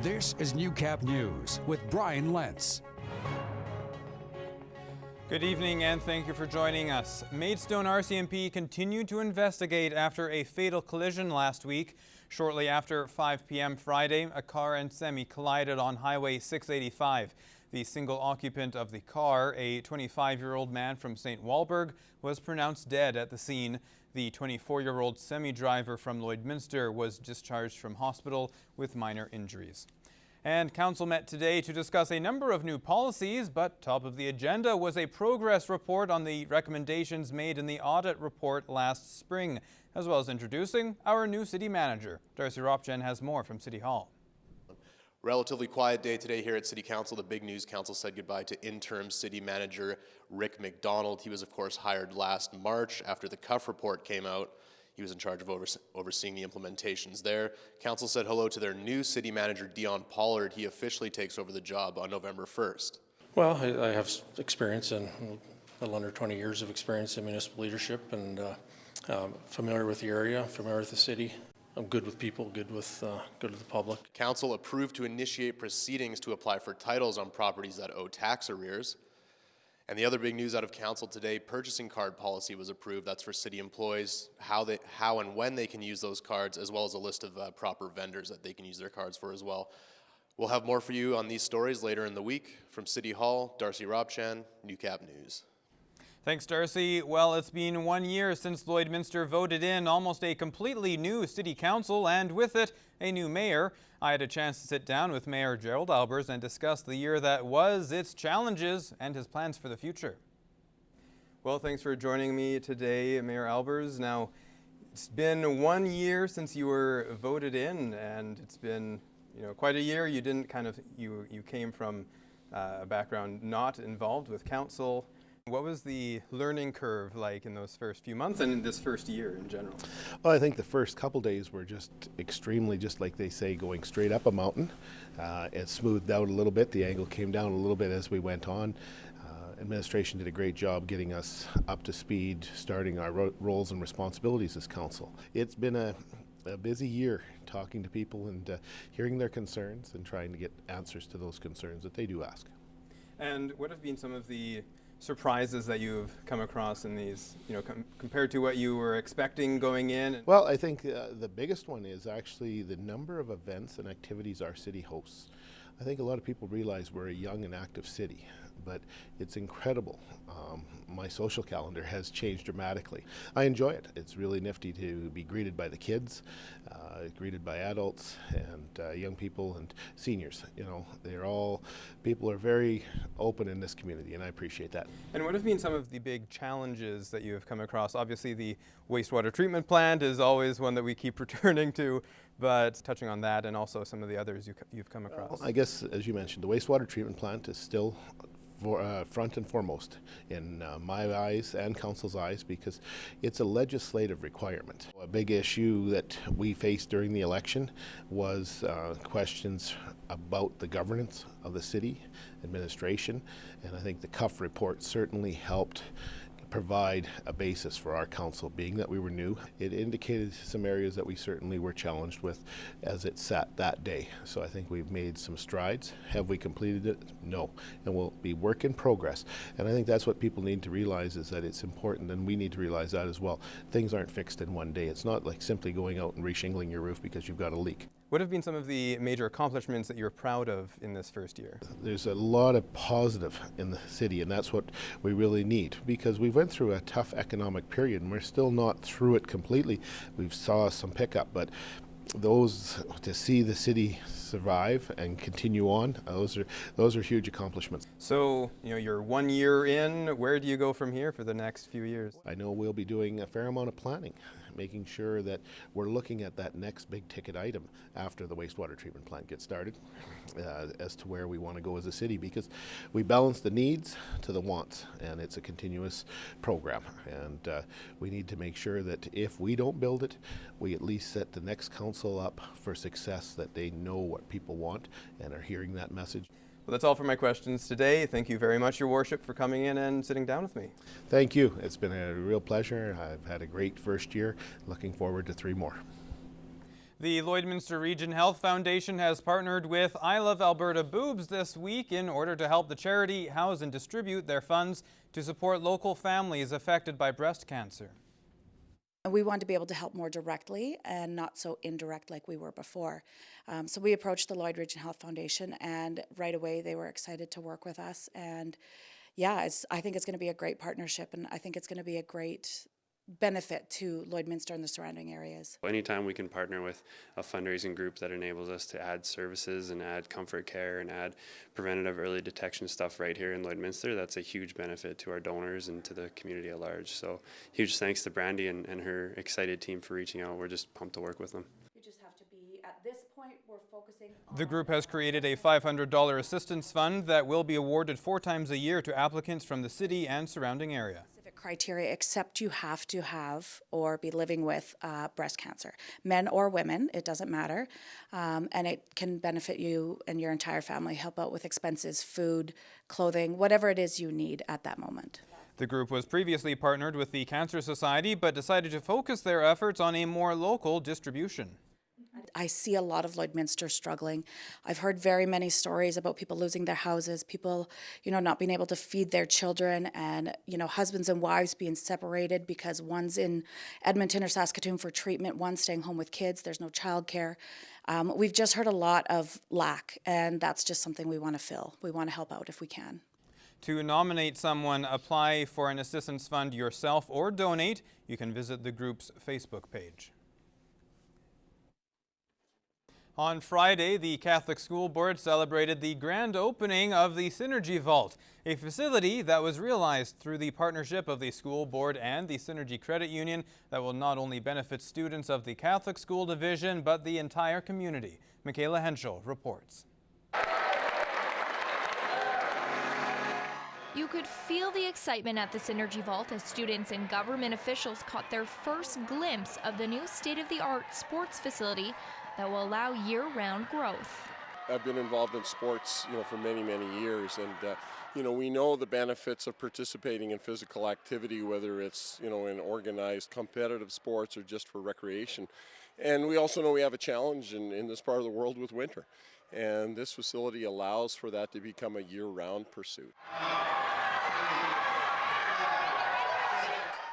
This is Newcap News with Brian Lentz. Good evening and thank you for joining us. Maidstone RCMP continued to investigate after a fatal collision last week. Shortly after 5 p.m. Friday, a car and semi collided on Highway 685. The single occupant of the car, a 25-year-old man from St. Walburg, was pronounced dead at the scene. The 24-year-old semi-driver from Lloydminster was discharged from hospital with minor injuries. And Council met today to discuss a number of new policies, but top of the agenda was a progress report on the recommendations made in the audit report last spring, as well as introducing our new city manager. Darcy Ropchen has more from City Hall. Relatively quiet day today here at City Council. The Big News Council said goodbye to interim city manager Rick McDonald. He was, of course, hired last March after the CUF report came out. He was in charge of overseeing the implementations there. Council said hello to their new city manager, Dion Pollard. He officially takes over the job on November 1st. Well, I have experience in a little under 20 years of experience in municipal leadership and familiar with the area, familiar with the city. I'm good with people, good with the public. Council approved to initiate proceedings to apply for titles on properties that owe tax arrears. And the other big news out of Council today, purchasing card policy was approved. That's for city employees, how and when they can use those cards, as well as a list of proper vendors that they can use their cards for as well. We'll have more for you on these stories later in the week. From City Hall, Darcy Ropchen, Newcap News. Thanks, Darcy. Well, it's been 1 year since Lloydminster voted in almost a completely new city council and with it, a new mayor. I had a chance to sit down with Mayor Gerald Aalbers and discuss the year that was, its challenges, and his plans for the future. Well, thanks for joining me today, Mayor Albers. Now, it's been 1 year since you were voted in, and it's been, quite a year. You didn't you came from a background not involved with council. What was the learning curve like in those first few months and in this first year in general? Well, I think the first couple days were just extremely, just like they say, going straight up a mountain. It smoothed out a little bit. The angle came down a little bit as we went on. Administration did a great job getting us up to speed, starting our roles and responsibilities as council. It's been a busy year talking to people and hearing their concerns and trying to get answers to those concerns that they do ask. And what have been some of the surprises that you've come across in these, compared to what you were expecting going in? Well, I think the biggest one is actually the number of events and activities our city hosts. I think a lot of people realize we're a young and active city, but it's incredible. My social calendar has changed dramatically. I enjoy it. It's really nifty to be greeted by the kids, greeted by adults and young people and seniors. People are very open in this community, and I appreciate that. And what have been some of the big challenges that you have come across? Obviously, the wastewater treatment plant is always one that we keep returning to, but touching on that and also some of the others you've come across. Well, I guess, as you mentioned, the wastewater treatment plant is still front and foremost in my eyes and council's eyes because it's a legislative requirement. A big issue that we faced during the election was questions about the governance of the city administration, and I think the CUF report certainly helped provide a basis for our council, being that we were new. It indicated some areas that we certainly were challenged with as it sat that day. So I think we've made some strides. Have we completed it? No. And we'll be work in progress. And I think that's what people need to realize, is that it's important, and we need to realize that as well. Things aren't fixed in one day. It's not like simply going out and reshingling your roof because you've got a leak. What have been some of the major accomplishments that you're proud of in this first year? There's a lot of positive in the city, and that's what we really need, because we went through a tough economic period and we're still not through it completely. We've saw some pickup, but those to see the city survive and continue on, those are huge accomplishments. So, you're 1 year in. Where do you go from here for the next few years? I know we'll be doing a fair amount of planning, making sure that we're looking at that next big ticket item after the wastewater treatment plant gets started as to where we want to go as a city, because we balance the needs to the wants, and it's a continuous program, and we need to make sure that if we don't build it, we at least set the next council up for success, that they know what people want and are hearing that message. Well, that's all for my questions today. Thank you very much, Your Worship, for coming in and sitting down with me. Thank you. It's been a real pleasure. I've had a great first year. Looking forward to 3 more. The Lloydminster Region Health Foundation has partnered with I Love Alberta Boobs this week in order to help the charity house and distribute their funds to support local families affected by breast cancer. We want to be able to help more directly and not so indirect like we were before. So we approached the Lloyd Region Health Foundation, and right away they were excited to work with us. And yeah, I think it's going to be a great partnership, and I think it's going to be a great benefit to Lloydminster and the surrounding areas. Anytime we can partner with a fundraising group that enables us to add services and add comfort care and add preventative early detection stuff right here in Lloydminster, that's a huge benefit to our donors and to the community at large. So huge thanks to Brandy and her excited team for reaching out. We're just pumped to work with them. You just have to be, at this point, we're focusing on... The group has created a $500 assistance fund that will be awarded 4 times a year to applicants from the city and surrounding area. Criteria, except you have to have or be living with breast cancer. Men or women, it doesn't matter. And it can benefit you and your entire family, help out with expenses, food, clothing, whatever it is you need at that moment. The group was previously partnered with the Cancer Society, but decided to focus their efforts on a more local distribution. I see a lot of Lloydminster struggling. I've heard very many stories about people losing their houses, people, not being able to feed their children, and, husbands and wives being separated because one's in Edmonton or Saskatoon for treatment, one's staying home with kids, there's no childcare. We've just heard a lot of lack, and that's just something we want to fill. We want to help out if we can. To nominate someone, apply for an assistance fund yourself or donate. You can visit the group's Facebook page. On Friday, the Catholic School Board celebrated the grand opening of the Synergy Vault, a facility that was realized through the partnership of the school board and the Synergy Credit Union that will not only benefit students of the Catholic School Division, but the entire community. Michaela Henschel reports. You could feel the excitement at the Synergy Vault as students and government officials caught their first glimpse of the new state-of-the-art sports facility that will allow year-round growth. I've been involved in sports, for many, many years, and we know the benefits of participating in physical activity, whether it's in organized competitive sports or just for recreation. And we also know we have a challenge in this part of the world with winter, and this facility allows for that to become a year-round pursuit.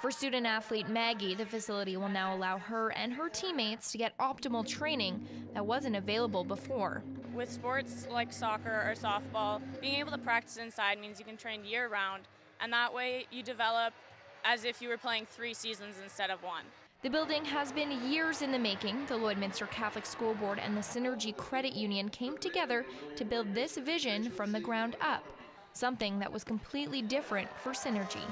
For student athlete Maggie, the facility will now allow her and her teammates to get optimal training that wasn't available before. With sports like soccer or softball, being able to practice inside means you can train year-round, and that way you develop as if you were playing 3 seasons instead of 1. The building has been years in the making. The Lloydminster Catholic School Board and the Synergy Credit Union came together to build this vision from the ground up, something that was completely different for Synergy.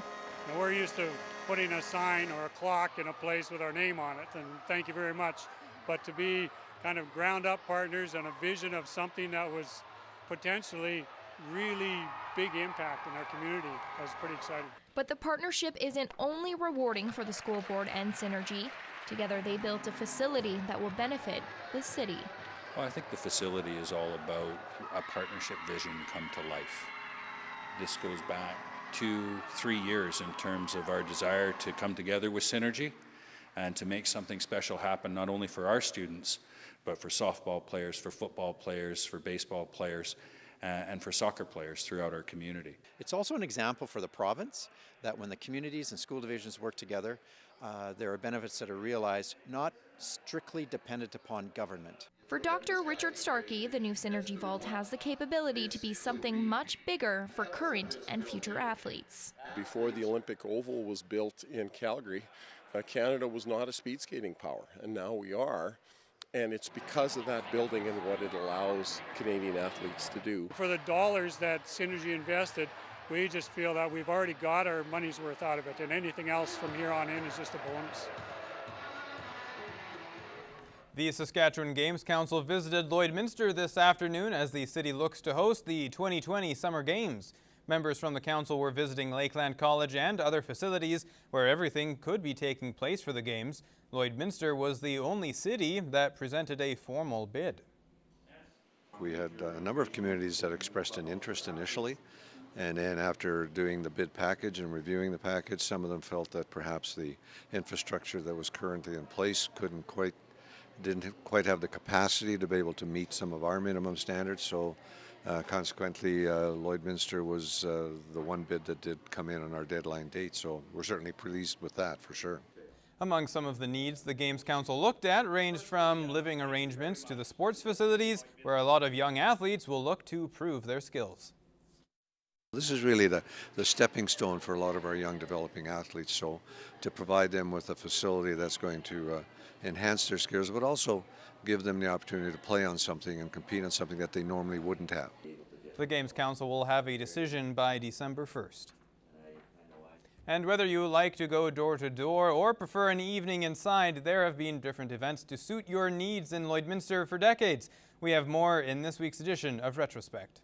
Now, we're used to putting a sign or a clock in a place with our name on it, and thank you very much. But to be kind of ground up partners and a vision of something that was potentially really big impact in our community, I was pretty excited. But the partnership isn't only rewarding for the school board and Synergy. Together they built a facility that will benefit the city. Well, I think the facility is all about a partnership vision come to life. This goes back 2-3 years in terms of our desire to come together with Synergy and to make something special happen, not only for our students, but for softball players, for football players, for baseball players, and for soccer players throughout our community. It's also an example for the province that when the communities and school divisions work together, there are benefits that are realized, not strictly dependent upon government. For Dr. Richard Starkey, the new Synergy Vault has the capability to be something much bigger for current and future athletes. Before the Olympic Oval was built in Calgary, Canada was not a speed skating power, and now we are. And it's because of that building and what it allows Canadian athletes to do. For the dollars that Synergy invested, we just feel that we've already got our money's worth out of it, and anything else from here on in is just a bonus. The Saskatchewan Games Council visited Lloydminster this afternoon as the city looks to host the 2020 Summer Games. Members from the council were visiting Lakeland College and other facilities where everything could be taking place for the Games. Lloydminster was the only city that presented a formal bid. We had a number of communities that expressed an interest initially, and then after doing the bid package and reviewing the package, some of them felt that perhaps the infrastructure that was currently in place couldn't quite didn't quite have the capacity to be able to meet some of our minimum standards. So consequently, Lloydminster was the one bid that did come in on our deadline date. So we're certainly pleased with that for sure. Among some of the needs the Games Council looked at ranged from living arrangements to the sports facilities, where a lot of young athletes will look to prove their skills. This is really the stepping stone for a lot of our young developing athletes. So to provide them with a facility that's going to enhance their skills, but also give them the opportunity to play on something and compete on something that they normally wouldn't have. The Games Council will have a decision by December 1st. And whether you like to go door to door or prefer an evening inside, there have been different events to suit your needs in Lloydminster for decades. We have more in this week's edition of RetroSPECT.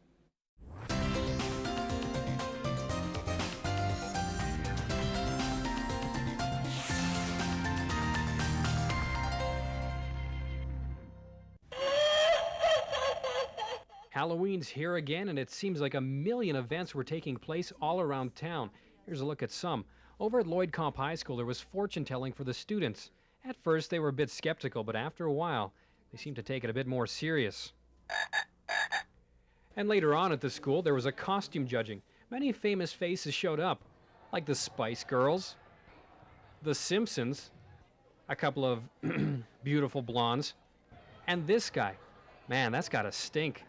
Halloween's here again, and it seems like a million events were taking place all around town. Here's a look at some. Over at Lloyd Comp High School, there was fortune telling for the students. At first, they were a bit skeptical, but after a while, they seemed to take it a bit more serious. And later on at the school, there was a costume judging. Many famous faces showed up, like the Spice Girls, the Simpsons, a couple of beautiful blondes, and this guy. Man, that's gotta stink.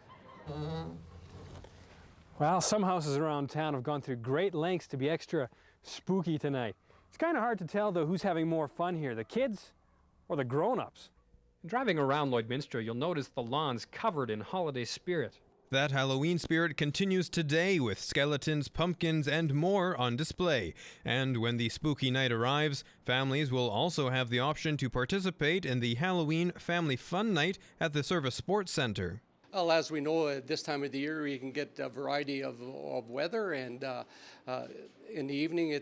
Well, some houses around town have gone through great lengths to be extra spooky tonight. It's kind of hard to tell, though, who's having more fun here, the kids or the grown-ups. Driving around Lloydminster, you'll notice the lawns covered in holiday spirit. That Halloween spirit continues today with skeletons, pumpkins, and more on display. And when the spooky night arrives, families will also have the option to participate in the Halloween Family Fun Night at the Service Sports Centre. Well, as we know, at this time of the year, you can get a variety of weather, and in the evening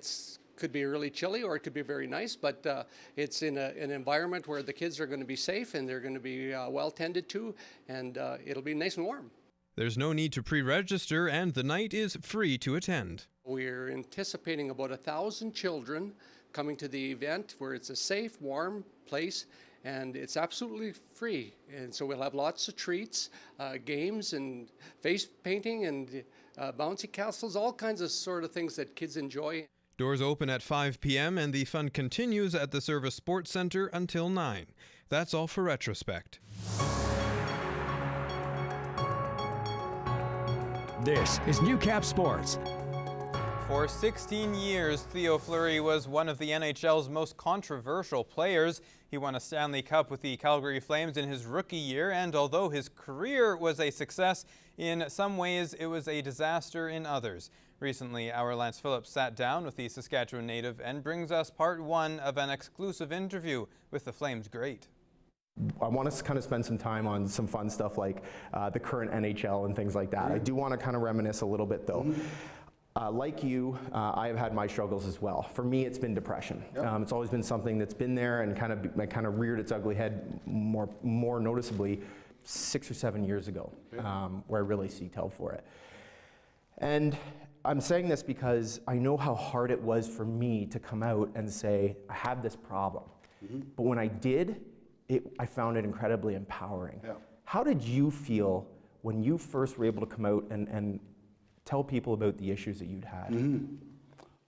could be really chilly or it could be very nice, but it's in an environment where the kids are going to be safe and they're going to be well tended to, and it'll be nice and warm. There's no need to pre-register, and the night is free to attend. We're anticipating about 1,000 children coming to the event, where it's a safe, warm place, and it's absolutely free. And so we'll have lots of treats, games and face painting and bouncy castles, all kinds of sort of things that kids enjoy. Doors open at 5 p.m. and the fun continues at the Service Sports Centre until 9. That's all for RetroSPECT. This is Newcap Sports. For 16 years, Theo Fleury was one of the NHL's most controversial players. He won a Stanley Cup with the Calgary Flames in his rookie year, and although his career was a success, in some ways it was a disaster in others. Recently, our Lance Phillips sat down with the Saskatchewan native and brings us part one of an exclusive interview with the Flames great. I want to kind of spend some time on some fun stuff like the current NHL and things like that. I do want to kind of reminisce a little bit though. Like you, I have had my struggles as well. For me, it's been depression. It's always been something that's been there and kind of reared its ugly head more noticeably 6 or 7 years ago, where I really seeked help for it. And I'm saying this because I know how hard it was for me to come out and say, I have this problem. But when I did, I found it incredibly empowering. How did you feel when you first were able to come out and tell people about the issues that you'd had?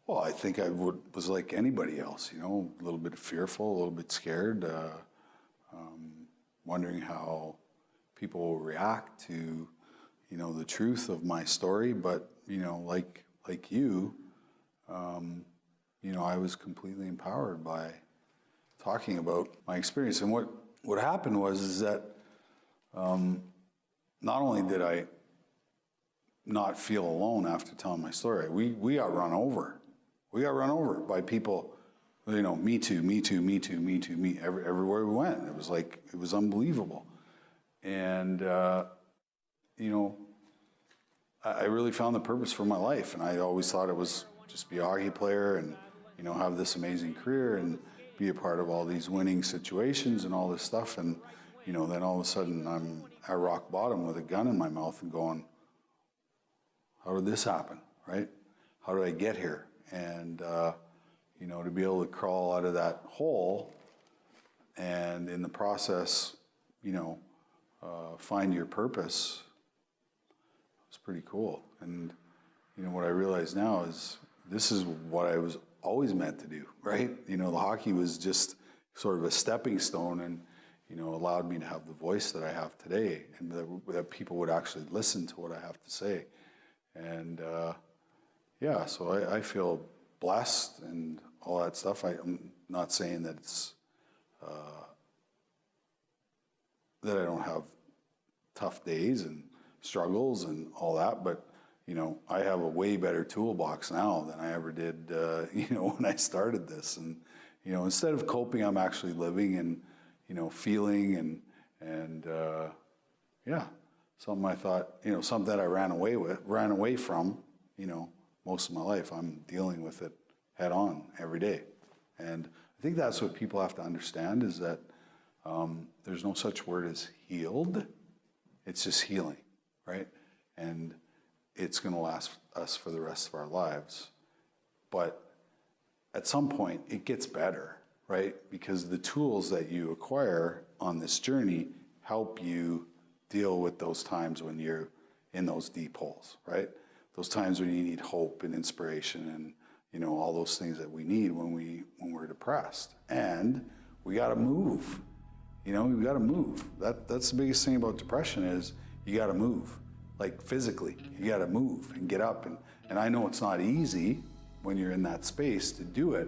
Well, I think I was like anybody else, you know, a little bit fearful, a little bit scared, wondering how people will react to, you know, the truth of my story. But, you know, like you, you know, I was completely empowered by talking about my experience. And what happened was that not only did I not feel alone after telling my story, we got run over. We got run over by people, you know, me too, me too, me too, me too, me, everywhere we went. It was like, it was unbelievable. And, you know, I really found the purpose for my life. And I always thought it was just be a hockey player and, you know, have this amazing career and be a part of all these winning situations and all this stuff. And, you know, then all of a sudden I'm at rock bottom with a gun in my mouth and going, how did this happen, right? How did I get here? And, you know, to be able to crawl out of that hole and in the process, you know, find your purpose. It's pretty cool. And, you know, what I realize now is this is what I was always meant to do, right? You know, the hockey was just sort of a stepping stone and, you know, allowed me to have the voice that I have today, and that people would actually listen to what I have to say. And yeah, so I feel blessed and all that stuff. I'm not saying that it's that I don't have tough days and struggles and all that, but you know, I have a way better toolbox now than I ever did, you know, when I started this. And you know, instead of coping, I'm actually living and, you know, feeling and yeah, something I thought, you know, something that I ran away from, you know, most of my life. I'm dealing with it head on every day. And I think that's what people have to understand, is that there's no such word as healed. It's just healing, right? And it's going to last us for the rest of our lives. But at some point, it gets better, right? Because the tools that you acquire on this journey help you deal with those times when you're in those deep holes, right? Those times when you need hope and inspiration and, you know, all those things that we need when we're depressed. And we got to move. You know, we got to move. That's the biggest thing about depression is you got to move. Like physically, you got to move and get up. And I know it's not easy when you're in that space to do it,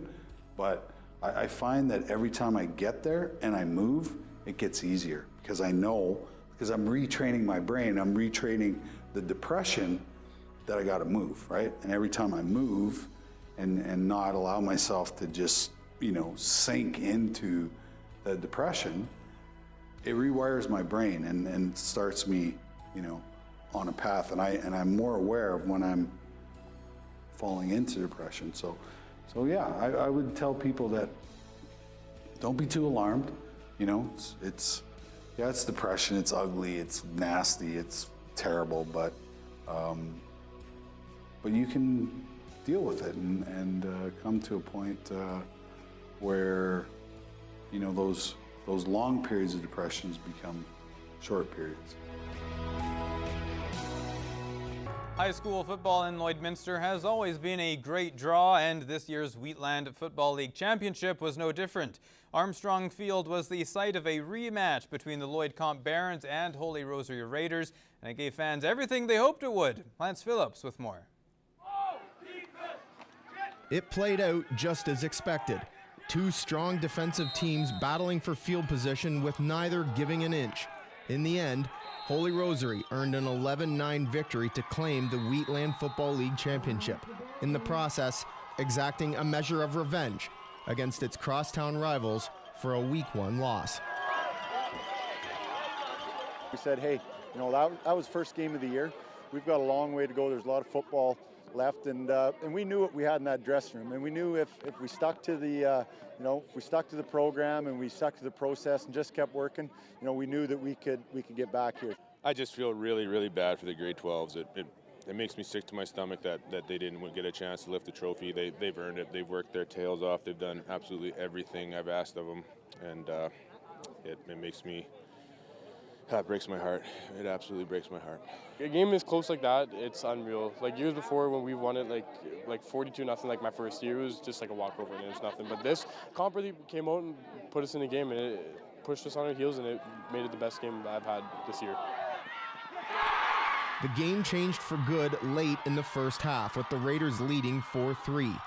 but I find that every time I get there and I move, it gets easier because I know, because I'm retraining my brain, I'm retraining the depression that I got to move, right? And every time I move and not allow myself to just, you know, sink into the depression, it rewires my brain and starts me, you know, on a path. And I'm more aware of when I'm falling into depression. So yeah, I would tell people that don't be too alarmed. You know, it's depression. It's ugly. It's nasty. It's terrible. But you can deal with it and come to a point where, you know, those long periods of depressions become short periods. High school football in Lloydminster has always been a great draw, and this year's Wheatland Football League Championship was no different. Armstrong Field was the site of a rematch between the Lloyd Comp Barons and Holy Rosary Raiders, and it gave fans everything they hoped it would. Lance Phillips with more. It played out just as expected. Two strong defensive teams battling for field position with neither giving an inch. In the end, Holy Rosary earned an 11-9 victory to claim the Wheatland Football League Championship, in the process exacting a measure of revenge against its crosstown rivals for a Week 1 loss. We said, hey, you know, that was first game of the year. We've got a long way to go. There's a lot of football left, and we knew what we had in that dressing room, and we knew if we stuck to the if we stuck to the program and we stuck to the process and just kept working, you know, we knew that we could get back here. I just feel really, really bad for the grade 12s. It makes me sick to my stomach that they didn't get a chance to lift the trophy. They've earned it. They've worked their tails off. They've done absolutely everything I've asked of them, and it makes me. That breaks my heart. It absolutely breaks my heart. A game is close like that, it's unreal. Like years before when we won it like 42-0, like my first year, it was just like a walkover and it was nothing. But this comp really came out and put us in a game, and it pushed us on our heels, and it made it the best game I've had this year. The game changed for good late in the first half, with the Raiders leading 4-3.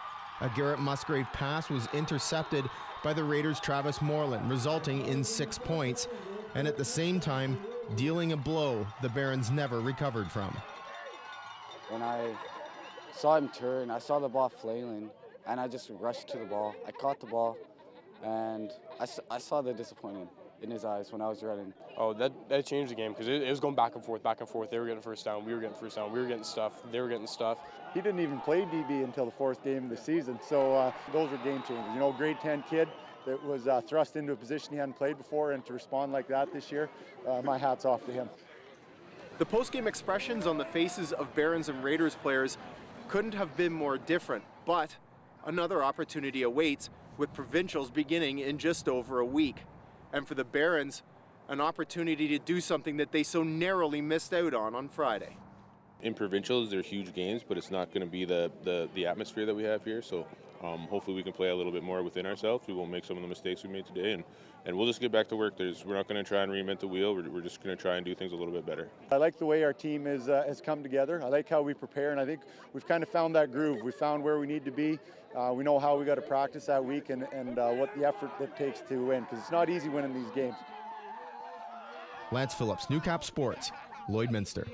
A Garrett Musgrave pass was intercepted by the Raiders' Travis Moreland, resulting in 6 points, and at the same time, dealing a blow the Barons never recovered from. When I saw him turn, I saw the ball flailing, and I just rushed to the ball. I caught the ball, and I saw the disappointment in his eyes when I was running. Oh, that changed the game because it was going back and forth. They were getting first down, we were getting first down, we were getting stuff, they were getting stuff. He didn't even play DB until the fourth game of the season, so those were game changers. You know, grade 10 kid that was thrust into a position he hadn't played before, and to respond like that this year, my hat's off to him. The post-game expressions on the faces of Barons and Raiders players couldn't have been more different, but another opportunity awaits, with provincials beginning in just over a week. and for the Barons, an opportunity to do something that they so narrowly missed out on Friday. In provincials, they're huge games, but it's not going to be the atmosphere that we have here. So hopefully we can play a little bit more within ourselves. We won't make some of the mistakes we made today, and we'll just get back to work. We're not going to try and reinvent the wheel. We're just going to try and do things a little bit better. I like the way our team has come together. I like how we prepare, and I think we've kind of found that groove. We found where we need to be. We know how we got to practice that week and what the effort it takes to win, because it's not easy winning these games. Lance Phillips, Newcap Sports, Lloydminster.